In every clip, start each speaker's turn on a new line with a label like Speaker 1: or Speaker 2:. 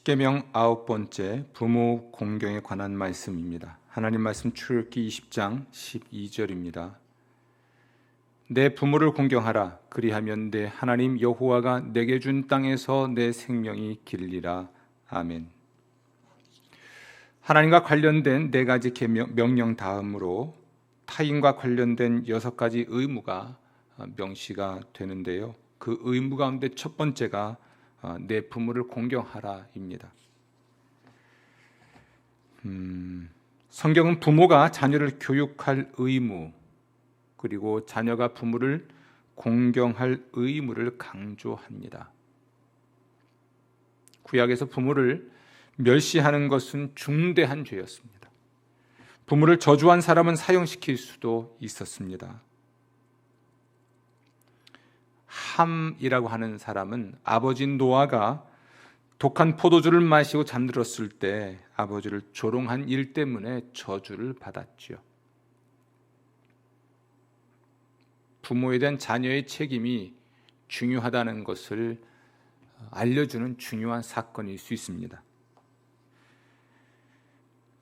Speaker 1: 십계명 9번째 부모 공경에 관한 말씀입니다. 하나님 말씀 출애굽기 20장 12절입니다. 내 부모를 공경하라. 그리하면 내 하나님 여호와가 내게 준 땅에서 내 생명이 길리라. 아멘. 하나님과 관련된 4가지 명령 다음으로 타인과 관련된 6가지 의무가 명시가 되는데요. 그 의무 가운데 첫 번째가 내 부모를 공경하라입니다. 성경은 부모가 자녀를 교육할 의무, 그리고 자녀가 부모를 공경할 의무를 강조합니다. 구약에서 부모를 멸시하는 것은 중대한 죄였습니다. 부모를 저주한 사람은 사형시킬 수도 있었습니다. 함이라고 하는 사람은 아버지 노아가 독한 포도주를 마시고 잠들었을 때 아버지를 조롱한 일 때문에 저주를 받았지요. 부모에 대한 자녀의 책임이 중요하다는 것을 알려주는 중요한 사건일 수 있습니다.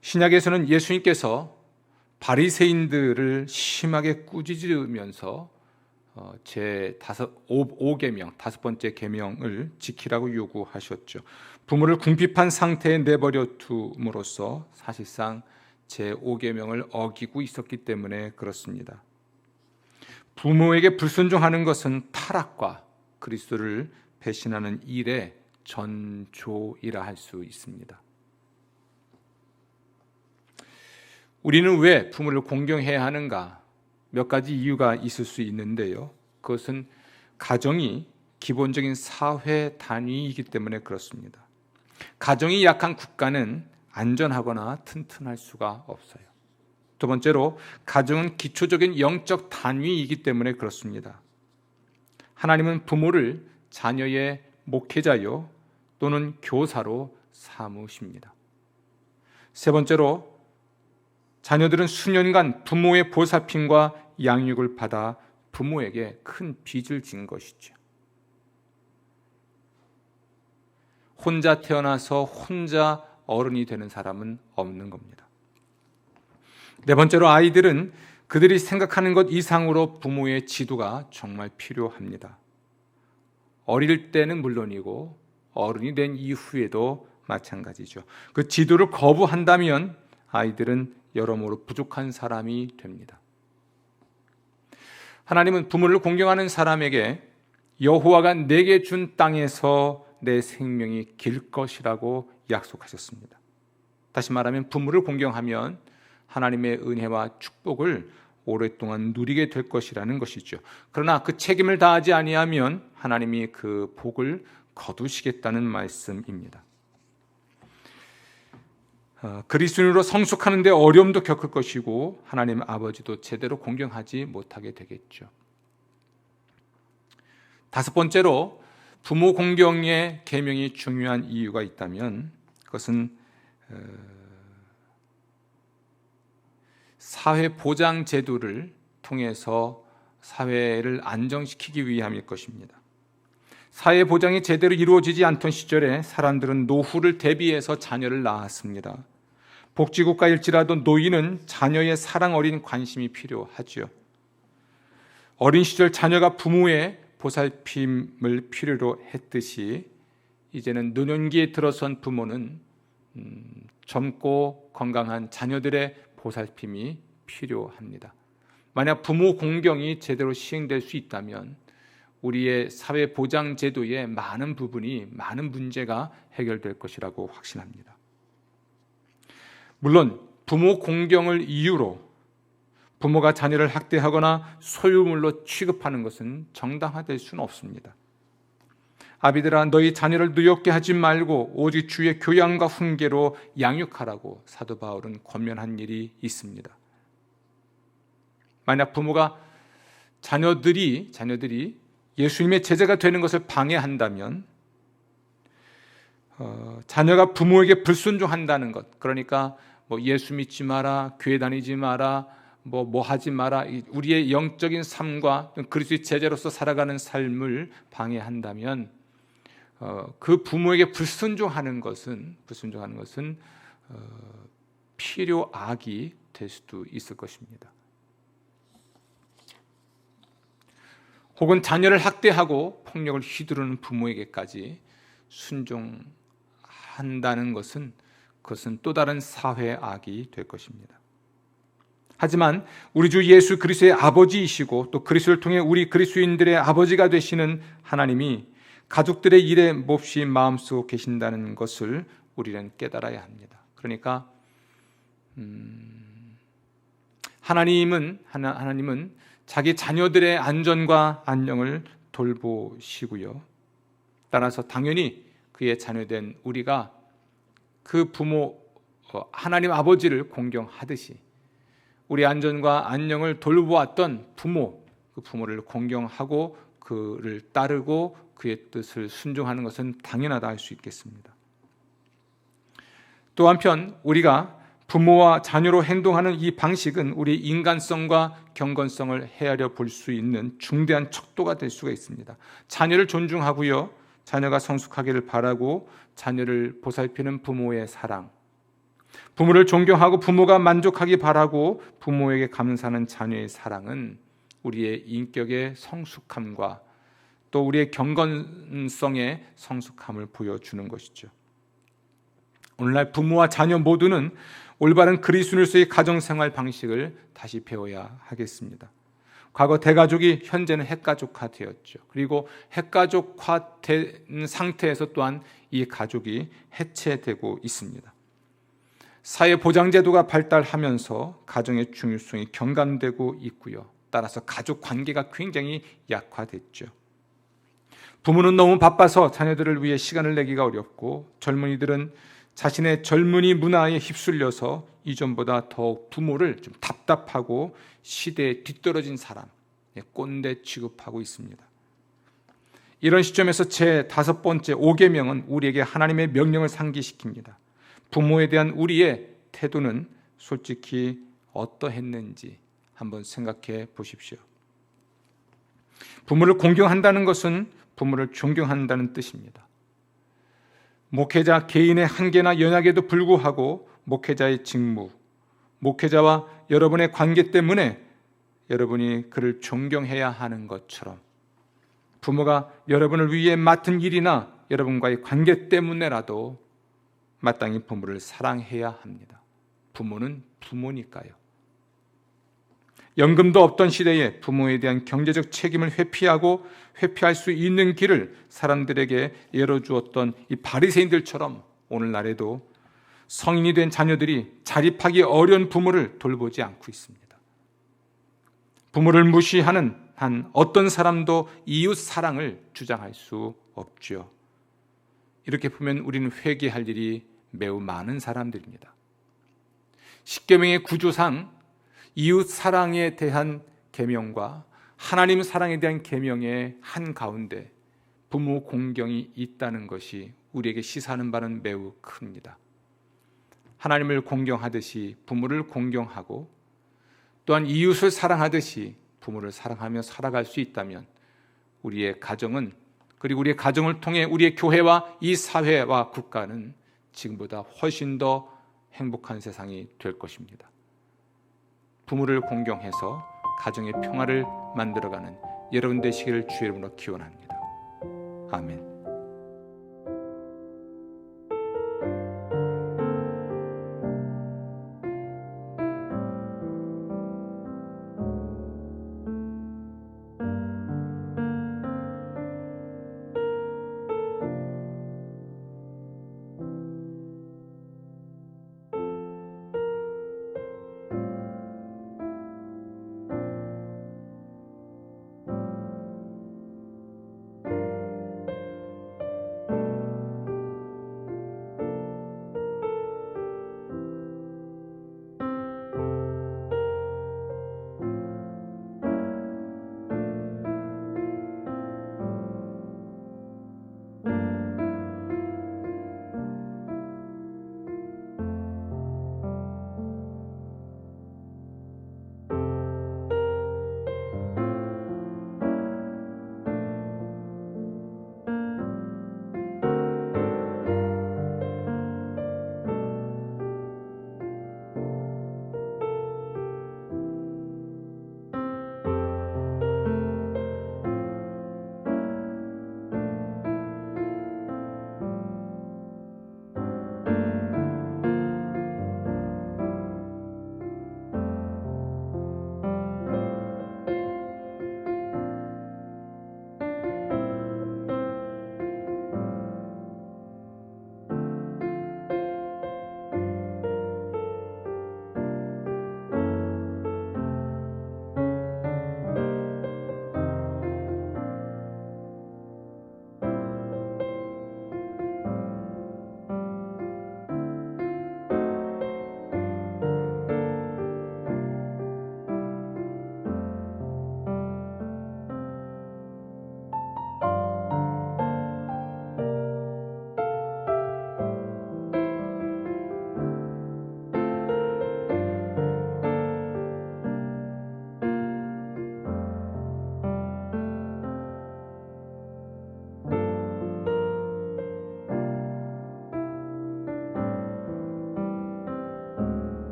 Speaker 1: 신약에서는 예수님께서 바리새인들을 심하게 꾸짖으면서 다섯 번째 계명을 지키라고 요구하셨죠. 부모를 궁핍한 상태에 내버려 둠으로써 사실상 제5계명을 어기고 있었기 때문에 그렇습니다. 부모에게 불순종하는 것은 타락과 그리스도를 배신하는 일의 전조이라 할 수 있습니다. 우리는 왜 부모를 공경해야 하는가? 몇 가지 이유가 있을 수 있는데요. 그것은 가정이 기본적인 사회 단위이기 때문에 그렇습니다. 가정이 약한 국가는 안전하거나 튼튼할 수가 없어요. 두 번째로, 가정은 기초적인 영적 단위이기 때문에 그렇습니다. 하나님은 부모를 자녀의 목회자요 또는 교사로 삼으십니다. 세 번째로, 자녀들은 수년간 부모의 보살핌과 양육을 받아 부모에게 큰 빚을 진 것이죠. 혼자 태어나서 혼자 어른이 되는 사람은 없는 겁니다. 네 번째로, 아이들은 그들이 생각하는 것 이상으로 부모의 지도가 정말 필요합니다. 어릴 때는 물론이고 어른이 된 이후에도 마찬가지죠. 그 지도를 거부한다면 아이들은 여러모로 부족한 사람이 됩니다. 하나님은 부모를 공경하는 사람에게 여호와가 내게 준 땅에서 내 생명이 길 것이라고 약속하셨습니다. 다시 말하면 부모를 공경하면 하나님의 은혜와 축복을 오랫동안 누리게 될 것이라는 것이죠. 그러나 그 책임을 다하지 아니하면 하나님이 그 복을 거두시겠다는 말씀입니다. 그리스도인으로 성숙하는 데 어려움도 겪을 것이고 하나님 아버지도 제대로 공경하지 못하게 되겠죠. 다섯 번째로, 부모 공경의 계명이 중요한 이유가 있다면 그것은 사회보장 제도를 통해서 사회를 안정시키기 위함일 것입니다. 사회보장이 제대로 이루어지지 않던 시절에 사람들은 노후를 대비해서 자녀를 낳았습니다. 복지국가일지라도 노인은 자녀의 사랑 어린 관심이 필요하지요. 어린 시절 자녀가 부모의 보살핌을 필요로 했듯이 이제는 노년기에 들어선 부모는 젊고 건강한 자녀들의 보살핌이 필요합니다. 만약 부모 공경이 제대로 시행될 수 있다면 우리의 사회보장제도의 많은 부분이, 많은 문제가 해결될 것이라고 확신합니다. 물론 부모 공경을 이유로 부모가 자녀를 학대하거나 소유물로 취급하는 것은 정당화될 수는 없습니다. 아비들아, 너희 자녀를 누욕게 하지 말고 오직 주의 교양과 훈계로 양육하라고 사도 바울은 권면한 일이 있습니다. 만약 부모가 자녀들이 예수님의 제자가 되는 것을 방해한다면 자녀가 부모에게 불순종한다는 것, 그러니까 예수 믿지 마라, 교회 다니지 마라, 뭐 하지 마라, 우리의 영적인 삶과 그리스도의 제자로서 살아가는 삶을 방해한다면 그 부모에게 불순종하는 것은 필요악이 될 수도 있을 것입니다. 혹은 자녀를 학대하고 폭력을 휘두르는 부모에게까지 순종한다는 것은 그것은 또 다른 사회의 악이 될 것입니다. 하지만 우리 주 예수 그리스도의 아버지이시고 또 그리스도를 통해 우리 그리스도인들의 아버지가 되시는 하나님이 가족들의 일에 몹시 마음쓰고 계신다는 것을 우리는 깨달아야 합니다. 그러니까 하나님은 자기 자녀들의 안전과 안녕을 돌보시고요. 따라서 당연히 그의 자녀된 우리가 그 부모 하나님 아버지를 공경하듯이 우리 안전과 안녕을 돌보았던 그 부모를 공경하고 그를 따르고 그의 뜻을 순종하는 것은 당연하다 할 수 있겠습니다. 또 한편 우리가 부모와 자녀로 행동하는 이 방식은 우리 인간성과 경건성을 헤아려 볼 수 있는 중대한 척도가 될 수가 있습니다. 자녀를 존중하고요, 자녀가 성숙하기를 바라고 자녀를 보살피는 부모의 사랑, 부모를 존경하고 부모가 만족하기 바라고 부모에게 감사하는 자녀의 사랑은 우리의 인격의 성숙함과 또 우리의 경건성의 성숙함을 보여주는 것이죠. 오늘날 부모와 자녀 모두는 올바른 그리스도인으로서의 가정생활 방식을 다시 배워야 하겠습니다. 과거 대가족이 현재는 핵가족화되었죠. 그리고 핵가족화된 상태에서 또한 이 가족이 해체되고 있습니다. 사회보장제도가 발달하면서 가정의 중요성이 경감되고 있고요. 따라서 가족 관계가 굉장히 약화됐죠. 부모는 너무 바빠서 자녀들을 위해 시간을 내기가 어렵고 젊은이들은 자신의 젊은이 문화에 휩쓸려서 이전보다 더욱 부모를 좀 답답하고 시대에 뒤떨어진 사람, 꼰대 취급하고 있습니다. 이런 시점에서 제 5번째 5계명은 우리에게 하나님의 명령을 상기시킵니다. 부모에 대한 우리의 태도는 솔직히 어떠했는지 한번 생각해 보십시오. 부모를 공경한다는 것은 부모를 존경한다는 뜻입니다. 목회자 개인의 한계나 연약에도 불구하고 목회자의 직무, 목회자와 여러분의 관계 때문에 여러분이 그를 존경해야 하는 것처럼 부모가 여러분을 위해 맡은 일이나 여러분과의 관계 때문에라도 마땅히 부모를 사랑해야 합니다. 부모는 부모니까요. 연금도 없던 시대에 부모에 대한 경제적 책임을 회피할 수 있는 길을 사람들에게 열어주었던 이 바리새인들처럼 오늘날에도 성인이 된 자녀들이 자립하기 어려운 부모를 돌보지 않고 있습니다. 부모를 무시하는 한 어떤 사람도 이웃 사랑을 주장할 수 없죠. 이렇게 보면 우리는 회개할 일이 매우 많은 사람들입니다. 십계명의 구조상 이웃 사랑에 대한 계명과 하나님 사랑에 대한 계명의 한가운데 부모 공경이 있다는 것이 우리에게 시사하는 바는 매우 큽니다. 하나님을 공경하듯이 부모를 공경하고 또한 이웃을 사랑하듯이 부모를 사랑하며 살아갈 수 있다면 우리의 가정은, 그리고 우리의 가정을 통해 우리의 교회와 이 사회와 국가는 지금보다 훨씬 더 행복한 세상이 될 것입니다. 부모를 공경해서 가정의 평화를 만들어가는 여러분 되시기를 주의 이름으로 기원합니다. 아멘.